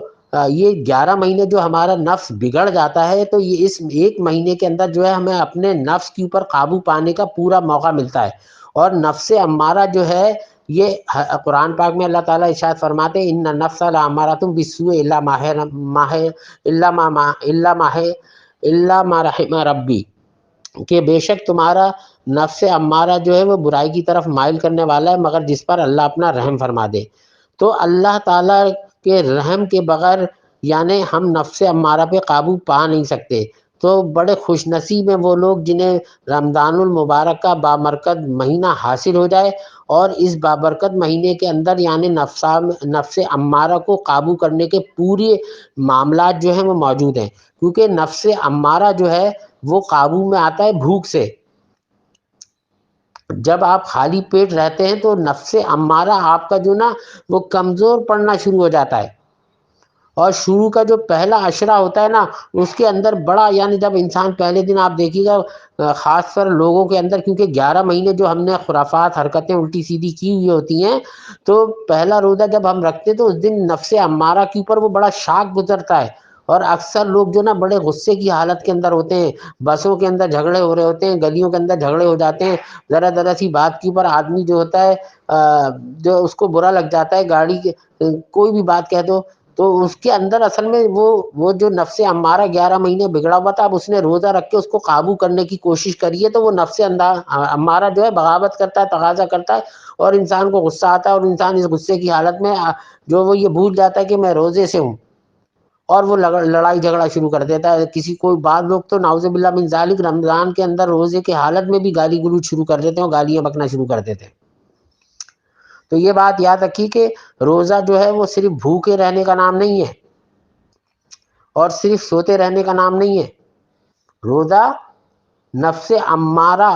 یہ 11 مہینے جو ہمارا نفس بگڑ جاتا ہے، تو یہ اس ایک مہینے کے اندر جو ہے ہمیں اپنے نفس کے اوپر قابو پانے کا پورا موقع ملتا ہے، اور نفس امارہ جو ہے یہ قرآن پاک میں اللہ تعالیٰ ارشاد فرماتے ہیں ان النفس لامارۃ بالسوء الا ما رحم ربی، کہ بے شک تمہارا نفس امارہ جو ہے وہ برائی کی طرف مائل کرنے والا ہے مگر جس پر اللہ اپنا رحم فرما دے۔ تو اللہ تعالیٰ کے رحم کے بغیر یعنی ہم نفس امارہ پہ قابو پا نہیں سکتے۔ تو بڑے خوش نصیب ہیں وہ لوگ جنہیں رمضان المبارک کا بامرکت مہینہ حاصل ہو جائے، اور اس بابرکت مہینے کے اندر یعنی نفس امارہ کو قابو کرنے کے پورے معاملات جو ہیں وہ موجود ہیں، کیونکہ نفس امارہ جو ہے وہ قابو میں آتا ہے بھوک سے۔ جب آپ خالی پیٹ رہتے ہیں تو نفس امارہ آپ کا جو نا وہ کمزور پڑنا شروع ہو جاتا ہے، اور شروع کا جو پہلا عشرہ ہوتا ہے نا اس کے اندر بڑا یعنی جب انسان پہلے دن آپ دیکھیے گا خاص کر لوگوں کے اندر، کیونکہ 11 مہینے جو ہم نے خرافات حرکتیں الٹی سیدھی کی ہوئی ہوتی ہیں، تو پہلا روزہ جب ہم رکھتے ہیں تو اس دن نفس امارہ کے اوپر وہ بڑا شاک گزرتا ہے، اور اکثر لوگ جو نا بڑے غصے کی حالت کے اندر ہوتے ہیں، بسوں کے اندر جھگڑے ہو رہے ہوتے ہیں، گلیوں کے اندر جھگڑے ہو جاتے ہیں، ذرا ذرا سی بات کے اوپر آدمی جو ہوتا ہے جو اس کو برا لگ جاتا ہے، گاڑی کے کوئی بھی بات کہہ دو، تو اس کے اندر اصل میں وہ جو نفس امارہ 11 مہینے بگڑا ہوا تھا، اب اس نے روزہ رکھ کے اس کو قابو کرنے کی کوشش کریے تو وہ نفس امارہ جو ہے بغاوت کرتا ہے، تقاضا کرتا ہے، اور انسان کو غصہ آتا ہے، اور انسان اس غصے کی حالت میں جو وہ یہ بھول جاتا ہے کہ میں روزے سے ہوں، اور وہ لڑائی جھگڑا شروع کر دیتا ہے۔ کسی کوئی بعض لوگ تو نعوذ باللہ من ذالک رمضان کے اندر روزے کی حالت میں بھی گالی گلوچ شروع کر دیتے ہیں اور گالیاں بکنا شروع کر دیتے ہیں۔ تو یہ بات یاد رکھیے کہ روزہ جو ہے وہ صرف بھوکے رہنے کا نام نہیں ہے اور صرف سوتے رہنے کا نام نہیں ہے، روزہ نفس امارہ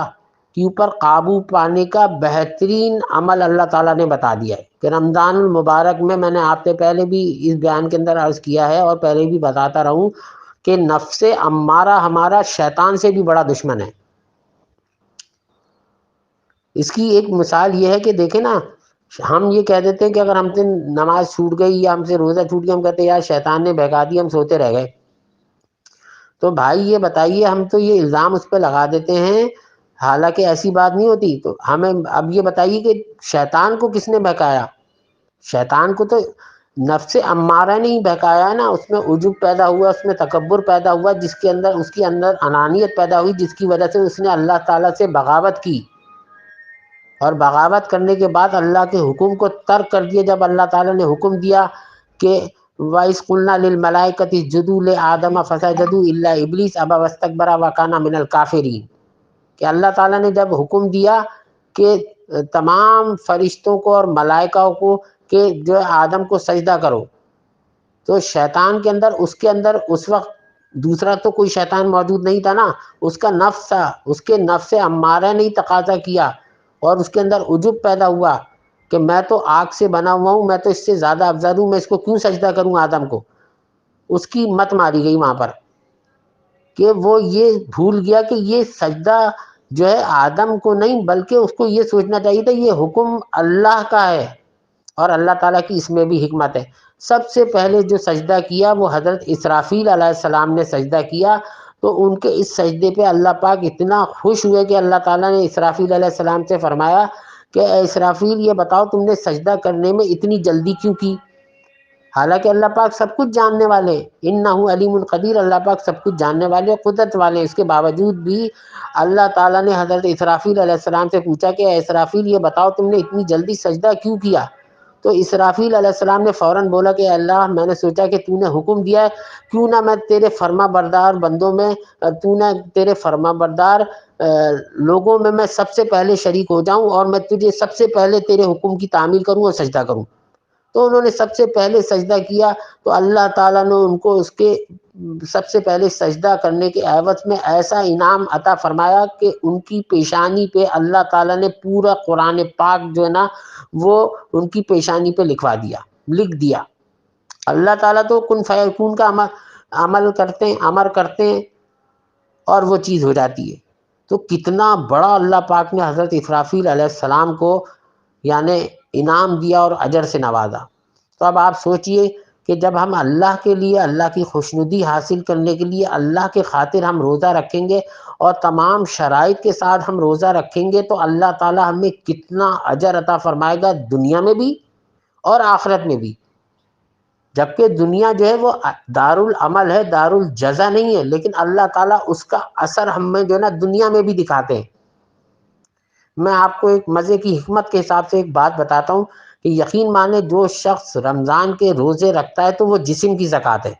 کے اوپر قابو پانے کا بہترین عمل اللہ تعالیٰ نے بتا دیا ہے کہ رمضان المبارک میں نے آپ سے پہلے بھی اس بیان کے اندر عرض کیا ہے اور پہلے بھی بتاتا رہوں کہ نفس امارہ ہمارا شیطان سے بھی بڑا دشمن ہے۔ اس کی ایک مثال یہ ہے کہ دیکھیں نا، ہم یہ کہہ دیتے ہیں کہ اگر ہم سے نماز چھوٹ گئی یا ہم سے روزہ چھوٹ گیا، ہم کہتے ہیں یار شیطان نے بہکا دیا، ہم سوتے رہ گئے۔ تو بھائی یہ بتائیے، ہم تو یہ الزام اس پہ لگا دیتے ہیں، حالانکہ ایسی بات نہیں ہوتی۔ تو ہمیں اب یہ بتائیے کہ شیطان کو کس نے بہکایا؟ شیطان کو تو نفس امارہ نے ہی بہکایا ہے نا، اس میں عجب پیدا ہوا، اس میں تکبر پیدا ہوا، جس کے اندر اس کے اندر انانیت پیدا ہوئی، جس کی وجہ سے اس نے اللہ تعالیٰ سے بغاوت کی، اور بغاوت کرنے کے بعد اللہ کے حکم کو ترک کر دیا۔ جب اللہ تعالیٰ نے حکم دیا کہ وَإِذْ قُلْنَا لِلْمَلَائِكَةِ اسْجُدُوا لِآدَمَ فَسَجَدُوا إِلَّا إِبْلِيسَ أَبَى وَاسْتَكْبَرَ وَكَانَ مِنَ الْكَافِرِينَ، کہ اللہ تعالیٰ نے جب حکم دیا کہ تمام فرشتوں کو اور ملائکہ کو کہ جو آدم کو سجدہ کرو، تو شیطان کے اندر اس وقت دوسرا تو کوئی شیطان موجود نہیں تھا نا، اس کا نفس تھا، اس کے نفس امارہ نے تقاضا کیا اور اس کے اندر عجب پیدا ہوا کہ میں تو آگ سے بنا ہوا ہوں، میں تو اس سے زیادہ افضل ہوں، میں اس کو کیوں سجدہ کروں آدم کو. اس کی مت ماری گئی وہاں پر کہ وہ یہ بھول گیا کہ یہ سجدہ جو ہے آدم کو نہیں بلکہ اس کو یہ سوچنا چاہیے تھا یہ حکم اللہ کا ہے اور اللہ تعالیٰ کی اس میں بھی حکمت ہے. سب سے پہلے جو سجدہ کیا وہ حضرت اسرافیل علیہ السلام نے سجدہ کیا. تو ان کے اس سجدے پہ اللہ پاک اتنا خوش ہوئے کہ اللہ تعالیٰ نے اسرافیل علیہ السلام سے فرمایا کہ اے اسرافیل یہ بتاؤ تم نے سجدہ کرنے میں اتنی جلدی کیوں کی؟ حالانکہ اللہ پاک سب کچھ جاننے والے، انہ علیم القدیر، اللہ پاک سب کچھ جاننے والے قدرت والے. اس کے باوجود بھی اللہ تعالیٰ نے حضرت اسرافیل علیہ السلام سے پوچھا کہ اے اسرافیل یہ بتاؤ تم نے اتنی جلدی سجدہ کیوں کیا؟ تو اسرافیل علیہ السلام نے فوراً بولا کہ اللہ میں نے سوچا کہ تو نے حکم دیا ہے، کیوں نہ میں تیرے فرما بردار بندوں میں، تو نہ تیرے فرما بردار لوگوں میں سب سے پہلے شریک ہو جاؤں اور میں تجھے سب سے پہلے تیرے حکم کی تعمیل کروں اور سجدہ کروں. تو انہوں نے سب سے پہلے سجدہ کیا تو اللہ تعالیٰ نے ان کو اس کے سب سے پہلے سجدہ کرنے کے عوض میں ایسا انعام عطا فرمایا کہ ان کی پیشانی پہ اللہ تعالیٰ نے پورا قرآن پاک جو ہے نا وہ ان کی پیشانی پہ لکھ دیا. اللہ تعالیٰ تو کن فیکون کا عمل کرتے ہیں، امر کرتے ہیں اور وہ چیز ہو جاتی ہے. تو کتنا بڑا اللہ پاک نے حضرت اسرافیل علیہ السلام کو یعنی انعام دیا اور اجر سے نوازا. تو اب آپ سوچئے کہ جب ہم اللہ کے لیے، اللہ کی خوشنودی حاصل کرنے کے لیے اللہ کے خاطر ہم روزہ رکھیں گے اور تمام شرائط کے ساتھ ہم روزہ رکھیں گے تو اللہ تعالیٰ ہمیں کتنا اجر عطا فرمائے گا دنیا میں بھی اور آخرت میں بھی. جبکہ دنیا جو ہے وہ دارالعمل ہے، دارالجزا نہیں ہے، لیکن اللہ تعالیٰ اس کا اثر ہم میں جو ہے نا دنیا میں بھی دکھاتے ہیں. میں آپ کو ایک مزے کی حکمت کے حساب سے ایک بات بتاتا ہوں کہ یقین مانے جو شخص رمضان کے روزے رکھتا ہے تو وہ جسم کی زکوٰۃ ہے.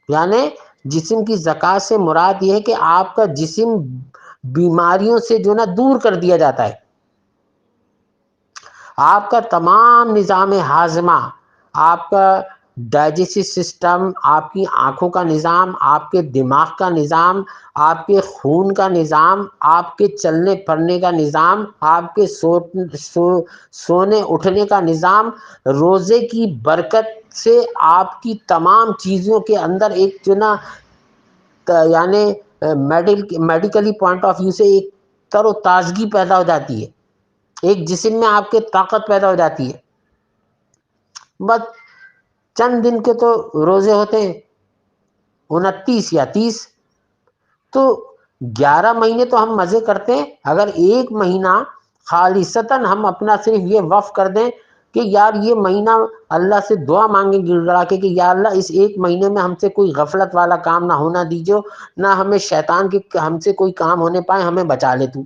یعنی جسم کی زکوٰۃ سے مراد یہ ہے کہ آپ کا جسم بیماریوں سے جو نا دور کر دیا جاتا ہے. آپ کا تمام نظام ہاضمہ، آپ کا ڈائجسٹو سسٹم، آپ کی آنکھوں کا نظام، آپ کے دماغ کا نظام، آپ کے خون کا نظام، آپ کے چلنے پھرنے کا نظام، آپ کے سونے اٹھنے کا نظام، روزے کی برکت سے آپ کی تمام چیزوں کے اندر ایک جو نا یعنی میڈیکلی پوائنٹ آف ویو سے ایک تر و تازگی پیدا ہو جاتی ہے، ایک جسم میں آپ کے طاقت پیدا ہو جاتی ہے. بس چند دن کے تو روزے ہوتے ہیں 29 یا 30، تو 11 مہینے تو ہم مزے کرتے ہیں. اگر ایک مہینہ خالصتاً ہم اپنا صرف یہ وقف کر دیں کہ یار یہ مہینہ اللہ سے دعا مانگیں گڑ گڑا کے کہ یا اللہ اس ایک مہینے میں ہم سے کوئی غفلت والا کام نہ ہونا دیجیے، نہ ہمیں شیطان کے ہم سے کوئی کام ہونے پائے، ہمیں بچا لے تو.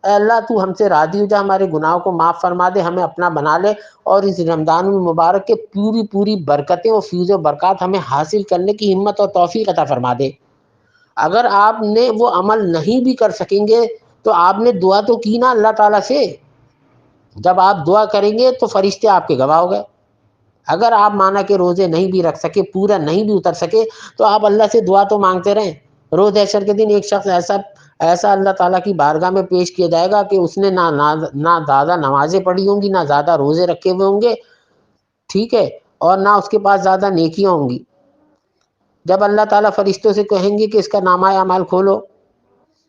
اے اللہ تو ہم سے راضی ہو جا، ہمارے گناہوں کو معاف فرما دے، ہمیں اپنا بنا لے اور اس رمضان المبارک کے پوری برکتیں اور فیض و برکات ہمیں حاصل کرنے کی ہمت اور توفیق عطا فرما دے. اگر آپ نے وہ عمل نہیں بھی کر سکیں گے تو آپ نے دعا تو کی نا اللہ تعالیٰ سے. جب آپ دعا کریں گے تو فرشتے آپ کے گواہ ہو گئے. اگر آپ مانا کہ روزے نہیں بھی رکھ سکے، پورا نہیں بھی اتر سکے، تو آپ اللہ سے دعا تو مانگتے رہیں. روز حشر کے دن ایک شخص ایسا اللہ تعالیٰ کی بارگاہ میں پیش کیا جائے گا کہ اس نے نہ زیادہ نمازیں پڑھی ہوں گی، نہ زیادہ روزے رکھے ہوئے ہوں گے، ٹھیک ہے، اور نہ اس کے پاس زیادہ نیکیاں ہوں گی. جب اللہ تعالیٰ فرشتوں سے کہیں گے کہ اس کا نامہ اعمال کھولو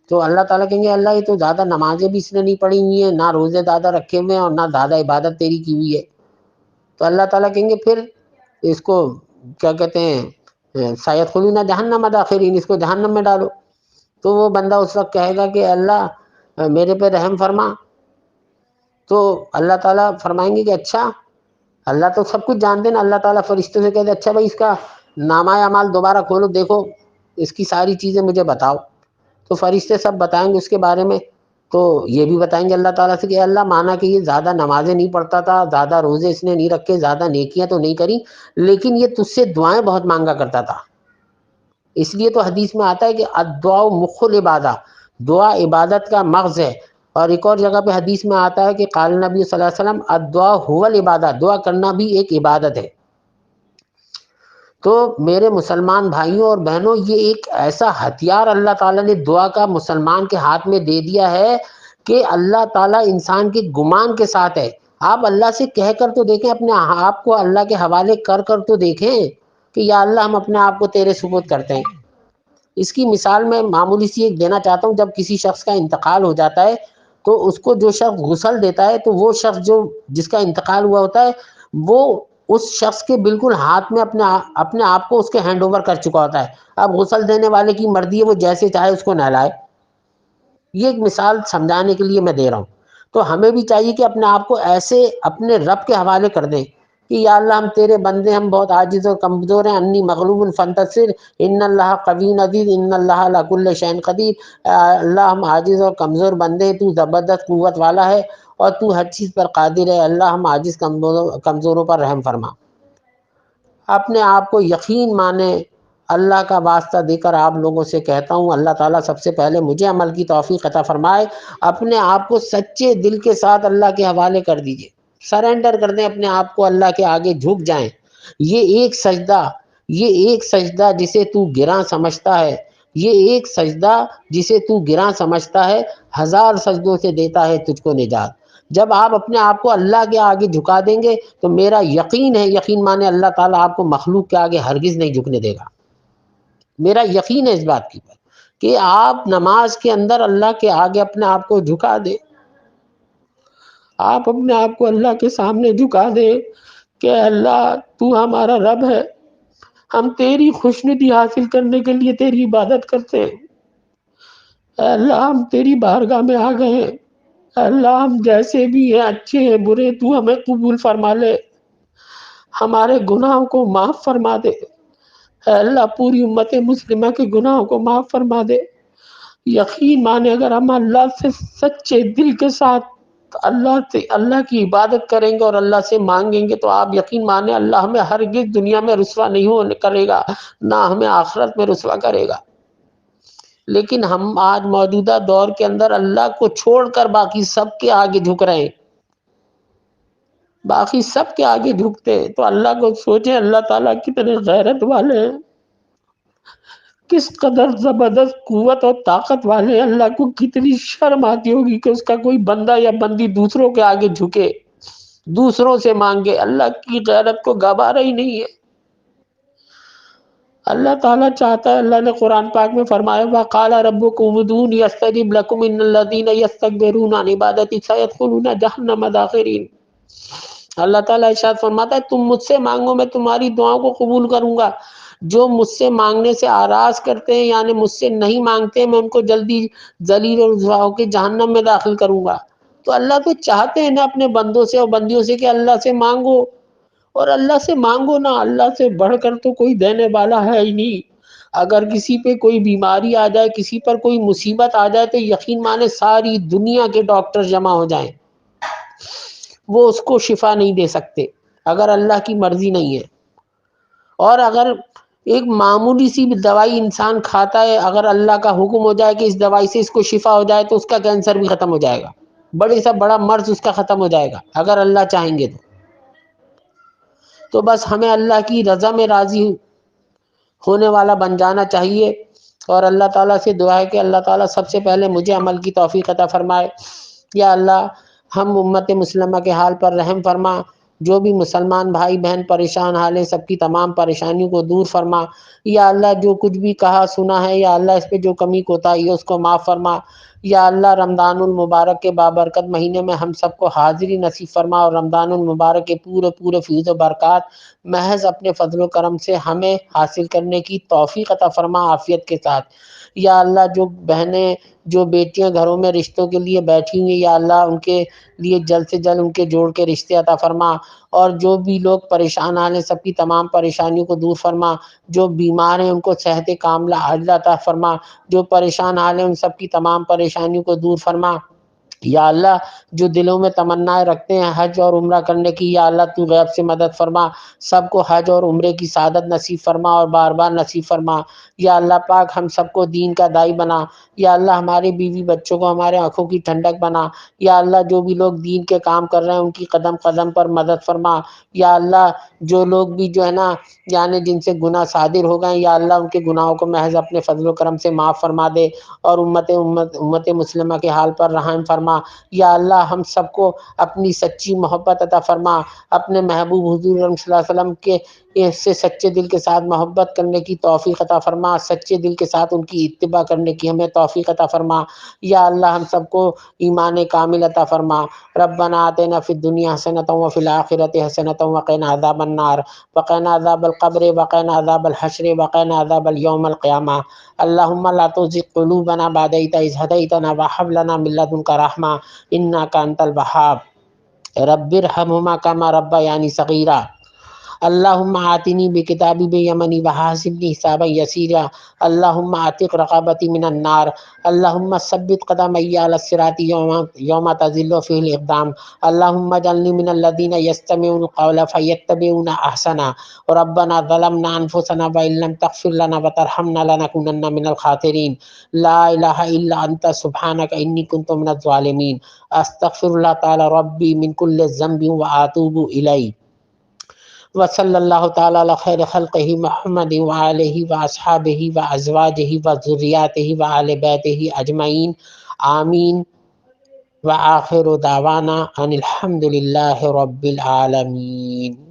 تو اللہ تعالیٰ کہیں گے اللہ یہ تو زیادہ نمازیں بھی اس نے نہیں پڑھی ہوئی ہیں، نہ روزے زیادہ رکھے ہوئے ہیں اور نہ زیادہ عبادت تیری کی ہوئی ہے. تو اللہ تعالیٰ کہیں گے پھر اس کو کیا کہتے ہیں سیدخلون جہنم داخرین، اس کو جہنم میں ڈالو. تو وہ بندہ اس وقت کہے گا کہ اللہ میرے پہ رحم فرما. تو اللہ تعالیٰ فرمائیں گے کہ اچھا، اللہ تو سب کچھ جانتے ہیں نا. اللہ تعالیٰ فرشتوں سے کہتے اچھا بھائی اس کا نامہ اعمال دوبارہ کھولو، دیکھو اس کی ساری چیزیں مجھے بتاؤ. تو فرشتے سب بتائیں گے اس کے بارے میں. تو یہ بھی بتائیں گے اللہ تعالیٰ سے کہ اللہ مانا کہ یہ زیادہ نمازیں نہیں پڑھتا تھا، زیادہ روزے اس نے نہیں رکھے، زیادہ نیکیاں تو نہیں کری، لیکن یہ تجھ سے دعائیں بہت مانگا کرتا تھا. اس لیے تو حدیث میں آتا ہے کہ الدعاء مخ العبادہ، دعا عبادت کا مغز ہے. اور ایک اور جگہ پہ حدیث میں آتا ہے کہ قال نبی صلی اللہ علیہ وسلم الدعاء هو العبادہ، دعا کرنا بھی ایک عبادت ہے. تو میرے مسلمان بھائیوں اور بہنوں، یہ ایک ایسا ہتھیار اللہ تعالیٰ نے دعا کا مسلمان کے ہاتھ میں دے دیا ہے کہ اللہ تعالیٰ انسان کے گمان کے ساتھ ہے۔ آپ اللہ سے کہہ کر تو دیکھیں، اپنے آپ کو اللہ کے حوالے کر تو دیکھیں کہ یا اللہ ہم اپنے آپ کو تیرے سپرد کرتے ہیں۔ اس کی مثال میں معمولی سی ایک دینا چاہتا ہوں۔ جب کسی شخص کا انتقال ہو جاتا ہے تو اس کو جو شخص غسل دیتا ہے، تو وہ شخص جس کا انتقال ہوا ہوتا ہے، وہ اس شخص کے بالکل ہاتھ میں اپنے آپ کو اس کے ہینڈ اوور کر چکا ہوتا ہے۔ اب غسل دینے والے کی مرضی ہے، وہ جیسے چاہے اس کو نہلائے۔ یہ ایک مثال سمجھانے کے لیے میں دے رہا ہوں۔ تو ہمیں بھی چاہیے کہ اپنے آپ کو ایسے اپنے رب کے حوالے کر دیں کہ یا اللہ ہم تیرے بندے، ہم بہت عاجز اور کمزور ہیں، انی مغلوب فانتصر، ان اللہ قوی عزیز، ان اللہ علی کل شیء قدیر۔ اللہ ہم عاجز اور کمزور بندے ہیں، تو زبردست قوت والا ہے اور تو ہر چیز پر قادر ہے۔ اللہ ہم عاجز کمزوروں پر رحم فرما۔ اپنے آپ کو یقین مانے۔ اللہ کا واسطہ دے کر آپ لوگوں سے کہتا ہوں، اللہ تعالیٰ سب سے پہلے مجھے عمل کی توفیق عطا فرمائے۔ اپنے آپ کو سچے دل کے ساتھ اللہ کے حوالے کر دیجئے، سرنڈر کر دیں اپنے آپ کو، اللہ کے آگے جھک جائیں۔ یہ ایک سجدہ جسے تو گراں سمجھتا ہے، یہ ایک سجدہ جسے تو گراں سمجھتا ہے، 1000 سجدوں سے دیتا ہے تجھ کو نجات۔ جب آپ اپنے آپ کو اللہ کے آگے جھکا دیں گے تو میرا یقین ہے، یقین مانے، اللہ تعالیٰ آپ کو مخلوق کے آگے ہرگز نہیں جھکنے دے گا۔ میرا یقین ہے اس بات کی کہ آپ نماز کے اندر اللہ کے آگے اپنے آپ کو جھکا دیں، آپ اپنے آپ کو اللہ کے سامنے جھکا دیں کہ اللہ تو ہمارا رب ہے، ہم تیری خوشنودی حاصل کرنے کے لیے تیری عبادت کرتے ہیں۔ اے اللہ ہم تیری بارگاہ میں آ گئے ہیں، اے اللہ ہم جیسے بھی ہیں، اچھے ہیں برے، تو ہمیں قبول فرما لے، ہمارے گناہوں کو معاف فرما دے۔ اے اللہ پوری امت مسلمہ کے گناہوں کو معاف فرما دے۔ یقین مانے اگر ہم اللہ سے سچے دل کے ساتھ اللہ کی عبادت کریں گے اور اللہ سے مانگیں گے، تو آپ یقین مانے اللہ ہمیں ہرگز دنیا میں رسوا نہیں کرے گا، نہ ہمیں آخرت میں رسوا کرے گا۔ لیکن ہم آج موجودہ دور کے اندر اللہ کو چھوڑ کر باقی سب کے آگے جھک رہے ہیں، باقی سب کے آگے جھکتے ہیں۔ تو اللہ کو سوچیں، اللہ تعالیٰ کتنے غیرت والے ہیں، کس قدر زبردست قوت اور طاقت والے ہیں۔ اللہ کو کتنی شرم آتی ہوگی کہ اس کا کوئی بندہ یا بندی دوسروں کے آگے جھکے، دوسروں سے مانگے۔ اللہ کی غیرت کو گوارا ہی نہیں ہے۔ اللہ تعالیٰ چاہتا ہے، اللہ نے قرآن پاک میں فرمایا وَقَالَ رَبُّكُمُ ادْعُونِي أَسْتَجِبْ لَكُمْ إِنَّ الَّذِينَ يَسْتَكْبِرُونَ عَنْ عِبَادَتِي سَيَدْخُلُونَ جَهَنَّمَ دَاخِرِينَ۔ اللہ تعالیٰ ارشاد فرماتا ہے تم مجھ سے مانگو، میں تمہاری دعاؤں کو قبول کروں گا۔ جو مجھ سے مانگنے سے آراز کرتے ہیں، یعنی مجھ سے نہیں مانگتے، میں ان کو جلدی ذلیل اور رسوا ہو کے جہنم میں داخل کروں گا۔ تو اللہ تو چاہتے ہیں نا اپنے بندوں سے اور بندیوں سے کہ اللہ سے مانگو، اور اللہ سے مانگو نا، اللہ سے بڑھ کر تو کوئی دینے والا ہے ہی نہیں۔ اگر کسی پہ کوئی بیماری آ جائے، کسی پر کوئی مصیبت آ جائے، تو یقین مانے ساری دنیا کے ڈاکٹر جمع ہو جائیں، وہ اس کو شفا نہیں دے سکتے اگر اللہ کی مرضی نہیں ہے۔ اور اگر ایک معمولی سی دوائی انسان کھاتا ہے، اگر اللہ کا حکم ہو جائے کہ اس دوائی سے اس کو شفا ہو جائے، تو اس کا کینسر بھی ختم ہو جائے گا، بڑے سے بڑا مرض اس کا ختم ہو جائے گا اگر اللہ چاہیں گے تو بس ہمیں اللہ کی رضا میں راضی ہونے والا بن جانا چاہیے۔ اور اللہ تعالیٰ سے دعا ہے کہ اللہ تعالیٰ سب سے پہلے مجھے عمل کی توفیق عطا فرمائے۔ یا اللہ ہم امت مسلمہ کے حال پر رحم فرما، جو بھی مسلمان بھائی بہن پریشان حال ہیں، سب کی تمام پریشانیوں کو دور فرما۔ یا اللہ جو کچھ بھی کہا سنا ہے، یا اللہ اس پہ جو کمی کوتاہی ہے اس کو معاف فرما۔ یا اللہ رمضان المبارک کے بابرکت مہینے میں ہم سب کو حاضری نصیب فرما، اور رمضان المبارک کے پورے فیض و برکات محض اپنے فضل و کرم سے ہمیں حاصل کرنے کی توفیق عطا فرما عافیت کے ساتھ۔ یا اللہ جو بہنیں، جو بیٹیاں گھروں میں رشتوں کے لیے بیٹھی ہوئی، یا اللہ ان کے لیے جلد سے جلد ان کے جوڑ کے رشتے عطا فرما، اور جو بھی لوگ پریشان حال ہیں سب کی تمام پریشانیوں کو دور فرما۔ جو بیمار ہیں ان کو صحت کاملہ عاجلہ عطا فرما، جو پریشان حال ہیں ان سب کی تمام پریشانیوں کو دور فرما۔ یا اللہ جو دلوں میں تمنائیں رکھتے ہیں حج اور عمرہ کرنے کی، یا اللہ تو غیب سے مدد فرما، سب کو حج اور عمرے کی سعادت نصیب فرما اور بار بار نصیب فرما۔ یا اللہ پاک ہم سب کو دین کا داعی بنا، یا اللہ ہمارے بیوی بچوں کو ہمارے آنکھوں کی ٹھنڈک بنا، یا اللہ جو بھی لوگ دین کے کام کر رہے ہیں ان کی قدم قدم پر مدد فرما۔ یا اللہ جو لوگ بھی جو ہے نا یعنی جن سے گناہ صادر ہو گئے، یا اللہ ان کے گناہوں کو محض اپنے فضل و کرم سے معاف فرما دے اور امت مسلمہ کے حال پر رحم فرما۔ یا اللہ ہم سب کو اپنی سچی محبت عطا فرما، اپنے محبوب حضور صلی اللہ علیہ وسلم کے سے سچے دل کے ساتھ محبت کرنے کی توفیق عطا فرما، سچے دل کے ساتھ ان کی اتباع کرنے کی ہمیں توفیق عطا فرما۔ یا اللہ ہم سب کو ایمان کامل عطا فرما۔ ربنا آتنا فی الدنیا حسنۃ وفی الآخرۃ حسنۃ وقنا عذاب النار وقنا عذاب القبر وقنا عذاب الحشر وقنا عذاب یوم القیامہ۔ اللہم لا تزغ قلوبنا بعد إذ هديتنا وهب لنا من لدنك رحمة إنك أنت الوهاب رب ارحمهما كما ربياني صغيرا۔ اللہم آتنی بکتابی بیمنی وحاسبنی حسابا یسیرا۔ اللہم اعتق رقبتی من النار۔ اللہم ثبت قدمی علی الصراط یوم تزل فیہ الاقدام۔ اللہم اجعلنی من الذین یستمعون القول فیتبعون احسنہ۔ ربنا ظلمنا انفسنا وان لم تغفر لنا وترحمنا لنکونن من الخاسرین۔ لا الہ الا انت سبحانک انی کنت من الظالمین۔ استغفر اللہ تعالی ربی من کل ذنب واتوب الیہ۔ وصلی اللہ تعالی علی خیر خلقہ محمد وآلہ واصحابہ وازواجہ وذریاتہ وآل بیتہ اجمعین آمین۔ وآخر دعوانا ان الحمد للہ رب العالمین۔